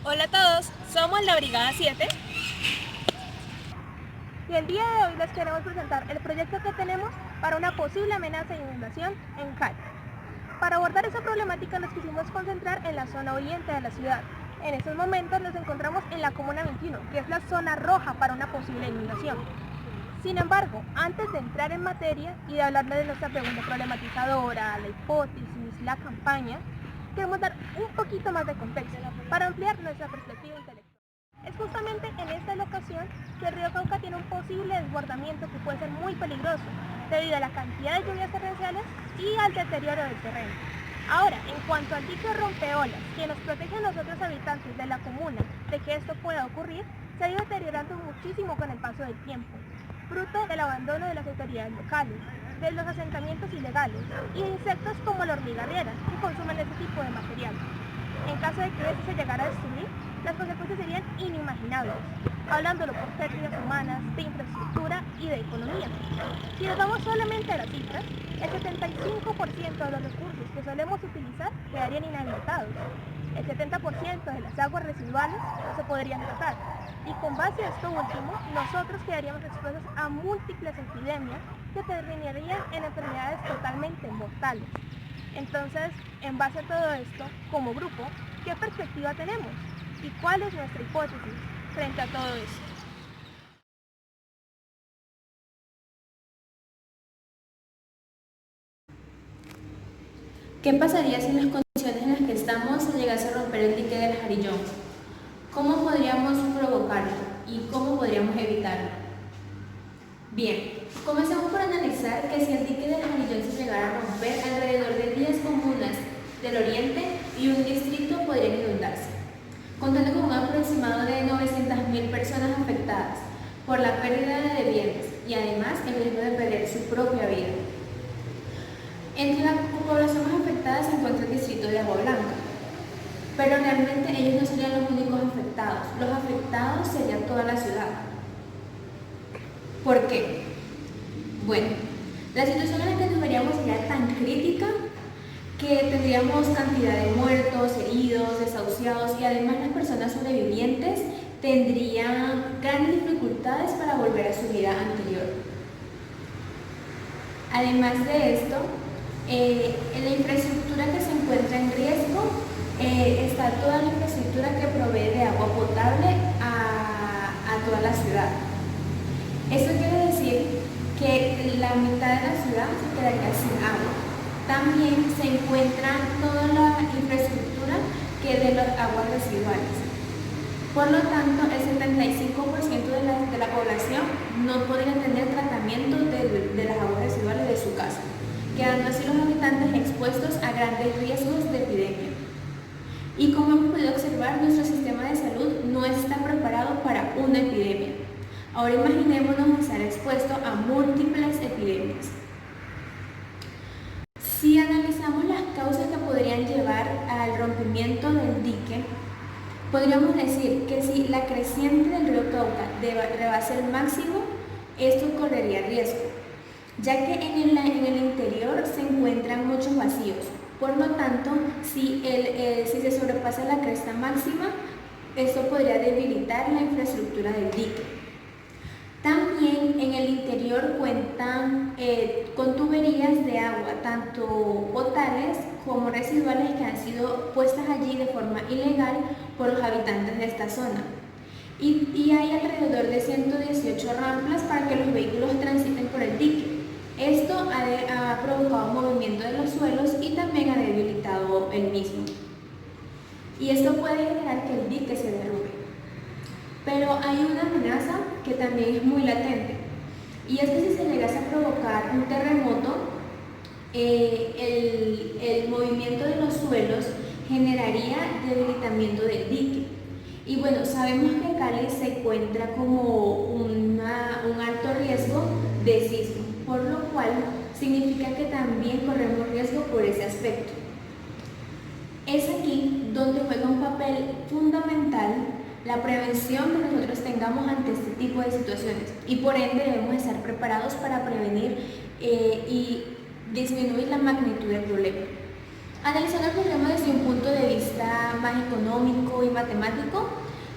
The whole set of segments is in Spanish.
Hola a todos, somos la Brigada 7 y el día de hoy les queremos presentar el proyecto que tenemos para una posible amenaza de inundación en Cali. Para abordar esa problemática nos quisimos concentrar en la zona oriente de la ciudad. En estos momentos nos encontramos en la Comuna 21, que es la zona roja para una posible inundación. Sin embargo, antes de entrar en materia y de hablarle de nuestra pregunta problematizadora, la hipótesis, la campaña, queremos dar un poquito más de contexto para ampliar nuestra perspectiva intelectual. Es justamente en esta locación que el río Cauca tiene un posible desbordamiento que puede ser muy peligroso debido a la cantidad de lluvias torrenciales y al deterioro del terreno. Ahora, en cuanto al dique rompeolas, que nos protege a nosotros habitantes de la comuna de que esto pueda ocurrir, se ha ido deteriorando muchísimo con el paso del tiempo, fruto del abandono de las autoridades locales, de los asentamientos ilegales y de insectos como la hormiga arriera, que consumen este tipo de material. En caso de que esto se llegara a destruir, las consecuencias serían inimaginables, hablándolo por pérdidas humanas, de infraestructura y de economía. Si nos vamos solamente a las cifras, el 75% de los recursos que solemos utilizar quedarían inhabilitados. El 70% de las aguas residuales no se podrían tratar. Y con base a esto último, nosotros quedaríamos expuestos a múltiples epidemias que terminarían en enfermedades totalmente mortales. Entonces, en base a todo esto, como grupo, ¿qué perspectiva tenemos? ¿Y cuál es nuestra hipótesis frente a todo esto? ¿Qué pasaría si las condiciones en las que estamos se llegase a romper el dique del Jarillón? ¿Cómo podríamos provocarlo y cómo podríamos evitarlo? Bien, comencemos por analizar que si el dique del Jarillón se llegara a romper, alrededor de 10 comunas del oriente y un distrito podrían inundarse, contando con un aproximado de 900.000 personas afectadas por la pérdida de bienes y además el riesgo de perder su propia vida. Entre las poblaciones afectadas se encuentra el distrito de Agua Blanca, pero realmente ellos no serían los únicos afectados. Los afectados sería toda la ciudad. ¿Por qué? Bueno, la situación en la que nos veríamos sería tan crítica que tendríamos cantidad de muertos, heridos, desahuciados y además las personas sobrevivientes tendrían grandes dificultades para volver a su vida anterior. Además de esto, en la infraestructura que se encuentra en riesgo está toda la infraestructura que provee de agua potable a toda la ciudad. Eso quiere decir que la mitad de la ciudad se quedaría sin agua. También se encuentra toda la infraestructura que de las aguas residuales. Por lo tanto, el 75% de la población no podría tener tratamiento de las aguas residuales de su casa, quedando así los habitantes expuestos a grandes riesgos de epidemia. Y como hemos podido observar, nuestro sistema de salud no está preparado para una epidemia. Ahora imaginémonos estar expuesto a múltiples epidemias. Si analizamos las causas que podrían llevar al rompimiento del dique, podríamos decir que si la creciente del río Cauca rebasa el máximo, esto correría riesgo, ya que en el interior se encuentran muchos vacíos. Por lo tanto, si se sobrepasa la cresta máxima, esto podría debilitar la infraestructura del dique. También en el interior cuentan con tuberías de agua, tanto potables como residuales, que han sido puestas allí de forma ilegal por los habitantes de esta zona. Y hay alrededor de 118 ramplas para que los vehículos transiten por el dique. Esto ha provocado un movimiento de los suelos y también ha debilitado el mismo. Y esto puede generar que el dique se derrumbe. Pero hay una amenaza que también es muy latente, y es que si se llegase a provocar un terremoto, el movimiento de los suelos generaría debilitamiento del dique. Y bueno, sabemos que Cali se encuentra como un alto riesgo de sismo, por lo cual significa que también corremos riesgo por ese aspecto. Es aquí donde juega un papel fundamental la prevención que nosotros tengamos ante este tipo de situaciones, y por ende debemos estar preparados para prevenir y disminuir la magnitud del problema. Analizando el problema desde un punto de vista más económico y matemático,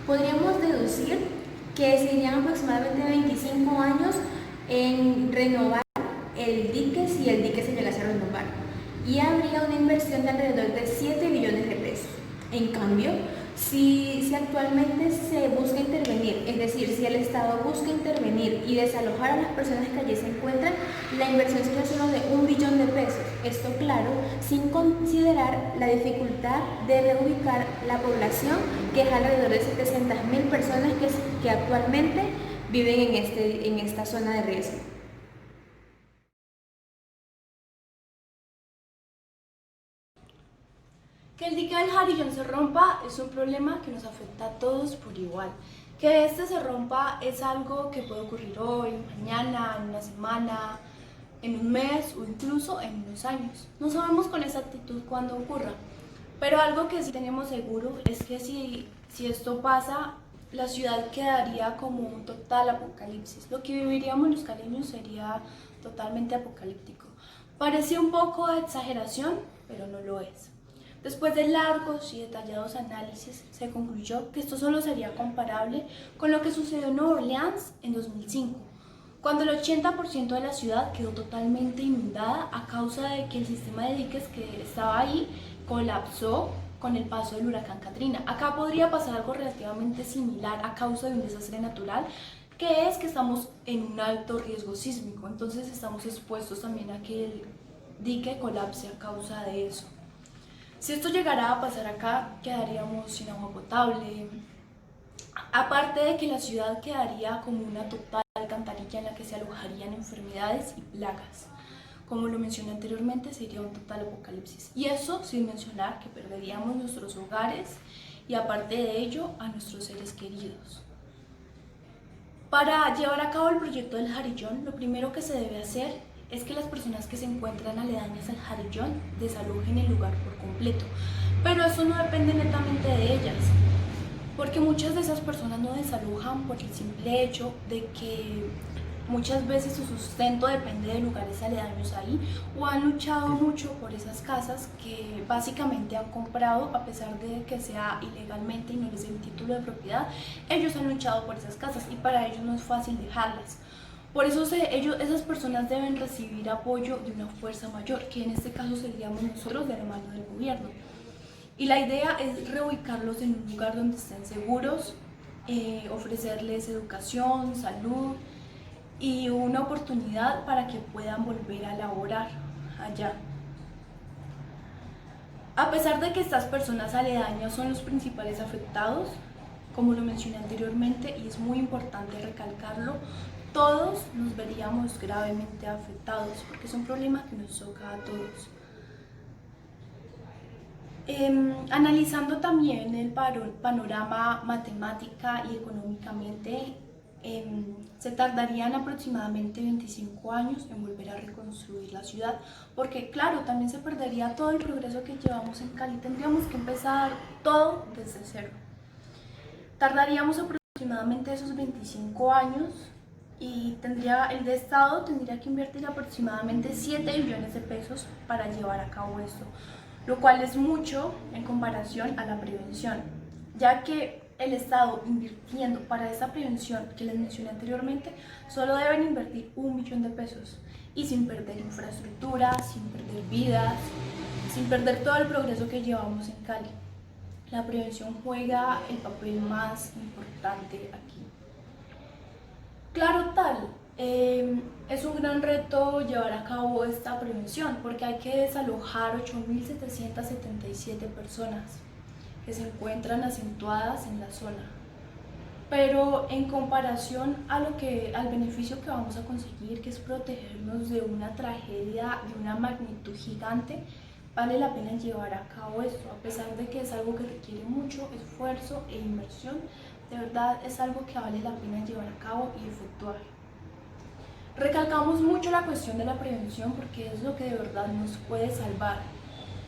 podríamos deducir que serían aproximadamente 25 años en renovar el dique si el dique se llegase a renovar, y habría una inversión de alrededor de 7 billones de pesos. En cambio, si actualmente se busca intervenir, es decir, si el Estado busca intervenir y desalojar a las personas que allí se encuentran, la inversión sería solo de 1 billón de pesos. Esto, claro, sin considerar la dificultad de reubicar la población, que es alrededor de 700.000 personas que actualmente viven en esta zona de riesgo. Que el dique del Jarillón se rompa es un problema que nos afecta a todos por igual. Que este se rompa es algo que puede ocurrir hoy, mañana, en una semana, en un mes o incluso en unos años. No sabemos con exactitud cuándo ocurra, pero algo que sí tenemos seguro es que si esto pasa, la ciudad quedaría como un total apocalipsis. Lo que viviríamos los caleños sería totalmente apocalíptico. Parece un poco de exageración, pero no lo es. Después de largos y detallados análisis, se concluyó que esto solo sería comparable con lo que sucedió en Nueva Orleans en 2005, cuando el 80% de la ciudad quedó totalmente inundada a causa de que el sistema de diques que estaba ahí colapsó con el paso del huracán Katrina. Acá podría pasar algo relativamente similar a causa de un desastre natural, que es que estamos en un alto riesgo sísmico, entonces estamos expuestos también a que el dique colapse a causa de eso. Si esto llegara a pasar acá, quedaríamos sin agua potable, aparte de que la ciudad quedaría como una total alcantarilla en la que se alojarían enfermedades y plagas. Como lo mencioné anteriormente, sería un total apocalipsis. Y eso sin mencionar que perderíamos nuestros hogares y aparte de ello a nuestros seres queridos. Para llevar a cabo el proyecto del Jarillón, lo primero que se debe hacer es que las personas que se encuentran aledañas al Jarillón desalojen el lugar por completo. Pero eso no depende netamente de ellas, porque muchas de esas personas no desalojan por el simple hecho de que muchas veces su sustento depende de lugares aledaños ahí, o han luchado mucho por esas casas que básicamente han comprado a pesar de que sea ilegalmente y no les den título de propiedad. Ellos han luchado por esas casas y para ellos no es fácil dejarlas. Por eso esas personas deben recibir apoyo de una fuerza mayor, que en este caso seríamos nosotros de la mano del gobierno. Y la idea es reubicarlos en un lugar donde estén seguros, ofrecerles educación, salud y una oportunidad para que puedan volver a laborar allá. A pesar de que estas personas aledañas son los principales afectados, como lo mencioné anteriormente y es muy importante recalcarlo, todos nos veríamos gravemente afectados porque es un problema que nos toca a todos. Analizando también el panorama matemática y económicamente, se tardarían aproximadamente 25 años en volver a reconstruir la ciudad, porque claro, también se perdería todo el progreso que llevamos en Cali, tendríamos que empezar todo desde cero. Tardaríamos aproximadamente esos 25 años y el de Estado tendría que invertir aproximadamente 7 billones de pesos para llevar a cabo esto, lo cual es mucho en comparación a la prevención, ya que el Estado invirtiendo para esta prevención que les mencioné anteriormente, solo deben invertir 1 billón de pesos y sin perder infraestructura, sin perder vidas, sin perder todo el progreso que llevamos en Cali. La prevención juega el papel más importante aquí. Claro es un gran reto llevar a cabo esta prevención porque hay que desalojar 8.777 personas que se encuentran acentuadas en la zona. Pero en comparación al beneficio que vamos a conseguir, que es protegernos de una tragedia de una magnitud gigante, vale la pena llevar a cabo esto, a pesar de que es algo que requiere mucho esfuerzo e inversión. De verdad es algo que vale la pena llevar a cabo y efectuar. Recalcamos mucho la cuestión de la prevención porque es lo que de verdad nos puede salvar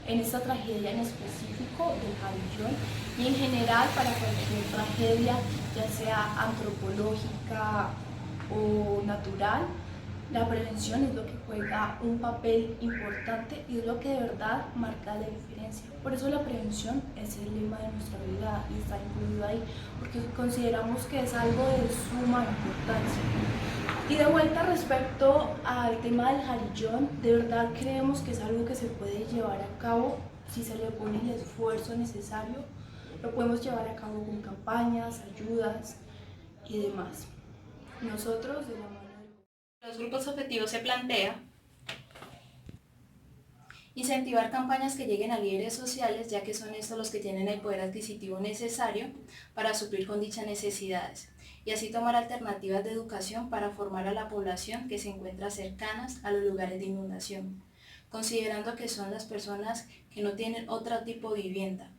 en esta tragedia en específico del Jarillón y en general para cualquier tragedia, ya sea antropológica o natural, La prevención es lo que juega un papel importante y es lo que de verdad marca la diferencia. Por eso la prevención es el lema de nuestra vida y está incluido ahí, porque consideramos que es algo de suma importancia. Y de vuelta respecto al tema del jarillón, de verdad creemos que es algo que se puede llevar a cabo si se le pone el esfuerzo necesario. Lo podemos llevar a cabo con campañas, ayudas y demás. Nosotros de la mano Los grupos objetivos se plantea incentivar campañas que lleguen a líderes sociales, ya que son estos los que tienen el poder adquisitivo necesario para suplir con dichas necesidades, y así tomar alternativas de educación para formar a la población que se encuentra cercanas a los lugares de inundación, considerando que son las personas que no tienen otro tipo de vivienda.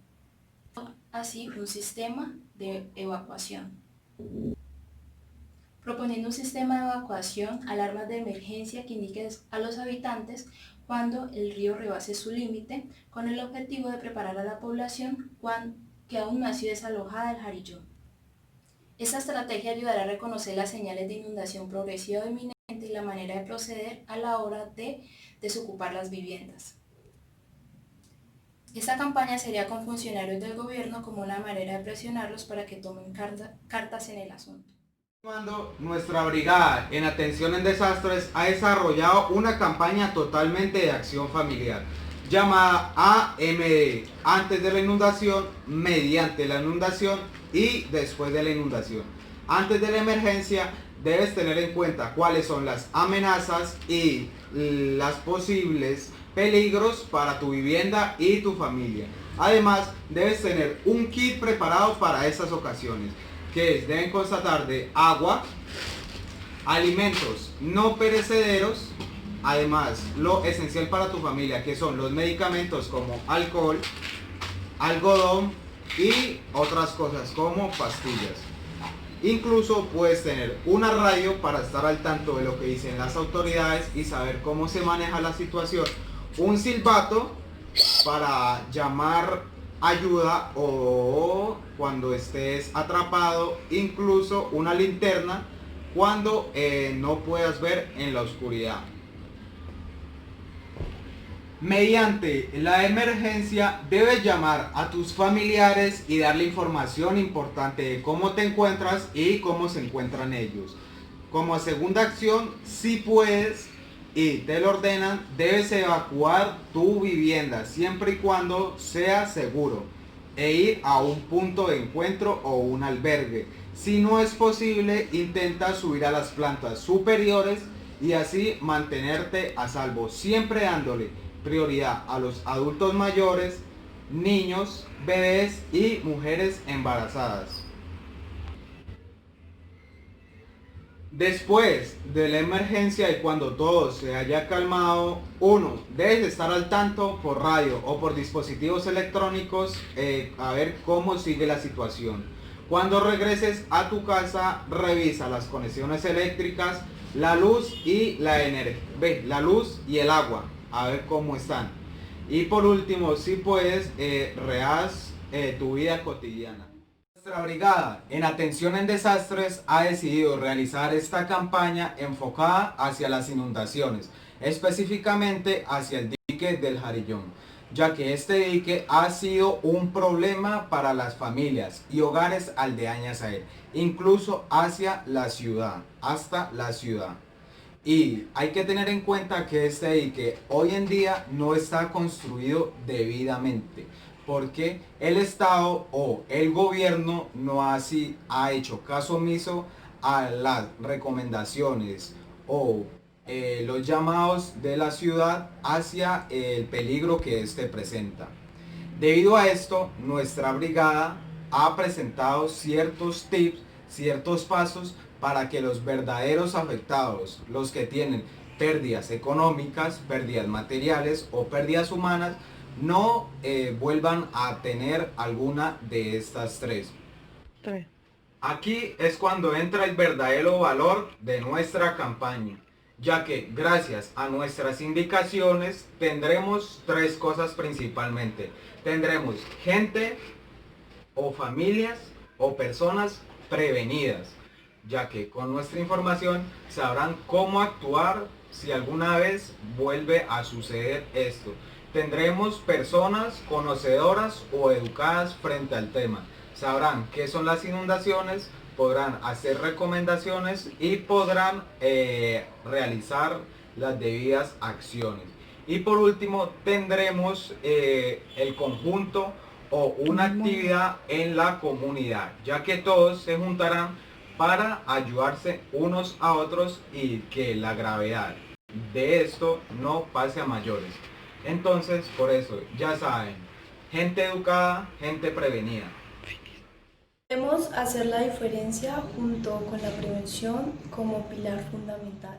Así, un sistema de evacuación. Proponiendo un sistema de evacuación, alarmas de emergencia que indique a los habitantes cuando el río rebase su límite, con el objetivo de preparar a la población que aún no ha sido desalojada del Jarillón. Esta estrategia ayudará a reconocer las señales de inundación progresiva o inminente y la manera de proceder a la hora de desocupar las viviendas. Esta campaña sería con funcionarios del gobierno como una manera de presionarlos para que tomen cartas en el asunto. Nuestra brigada en atención en desastres ha desarrollado una campaña totalmente de acción familiar llamada AMD, antes de la inundación, mediante la inundación y después de la inundación. Antes de la emergencia debes tener en cuenta cuáles son las amenazas y las posibles peligros para tu vivienda y tu familia. Además, debes tener un kit preparado para estas ocasiones, que deben constar de agua, alimentos no perecederos, además lo esencial para tu familia, que son los medicamentos como alcohol, algodón y otras cosas como pastillas. Incluso puedes tener una radio para estar al tanto de lo que dicen las autoridades y saber cómo se maneja la situación, un silbato para llamar ayuda o cuando estés atrapado, incluso una linterna cuando no puedas ver en la oscuridad. Mediante la emergencia debes llamar a tus familiares y darle información importante de cómo te encuentras y cómo se encuentran ellos. Como segunda acción, si puedes y te lo ordenan, debes evacuar tu vivienda siempre y cuando sea seguro e ir a un punto de encuentro o un albergue. Si no es posible, intenta subir a las plantas superiores y así mantenerte a salvo, siempre dándole prioridad a los adultos mayores, niños, bebés y mujeres embarazadas. Después de la emergencia y cuando todo se haya calmado, debes estar al tanto por radio o por dispositivos electrónicos a ver cómo sigue la situación. Cuando regreses a tu casa, revisa las conexiones eléctricas, la luz y la luz y el agua, a ver cómo están. Y por último, si puedes, rehaz tu vida cotidiana. Nuestra brigada en atención en desastres ha decidido realizar esta campaña enfocada hacia las inundaciones, específicamente hacia el dique del Jarillón, ya que este dique ha sido un problema para las familias y hogares aldeañas a él, incluso hacia la ciudad, hasta la ciudad. Y hay que tener en cuenta que este dique hoy en día no está construido debidamente, porque el Estado o el gobierno no ha hecho caso omiso a las recomendaciones o los llamados de la ciudad hacia el peligro que éste presenta. Debido a esto, nuestra brigada ha presentado ciertos tips, ciertos pasos para que los verdaderos afectados, los que tienen pérdidas económicas, pérdidas materiales o pérdidas humanas, no vuelvan a tener alguna de estas tres. Aquí es cuando entra el verdadero valor de nuestra campaña, ya que gracias a nuestras indicaciones tendremos tres cosas principalmente. Tendremos gente o familias o personas prevenidas. ya que con nuestra información sabrán cómo actuar si alguna vez vuelve a suceder esto. Tendremos personas conocedoras o educadas frente al tema. Sabrán qué son las inundaciones, podrán hacer recomendaciones y podrán realizar las debidas acciones. Y por último tendremos el conjunto o una actividad en la comunidad, ya que todos se juntarán para ayudarse unos a otros y que la gravedad de esto no pase a mayores. Entonces, por eso, ya saben, gente educada, gente prevenida. Debemos hacer la diferencia junto con la prevención como pilar fundamental.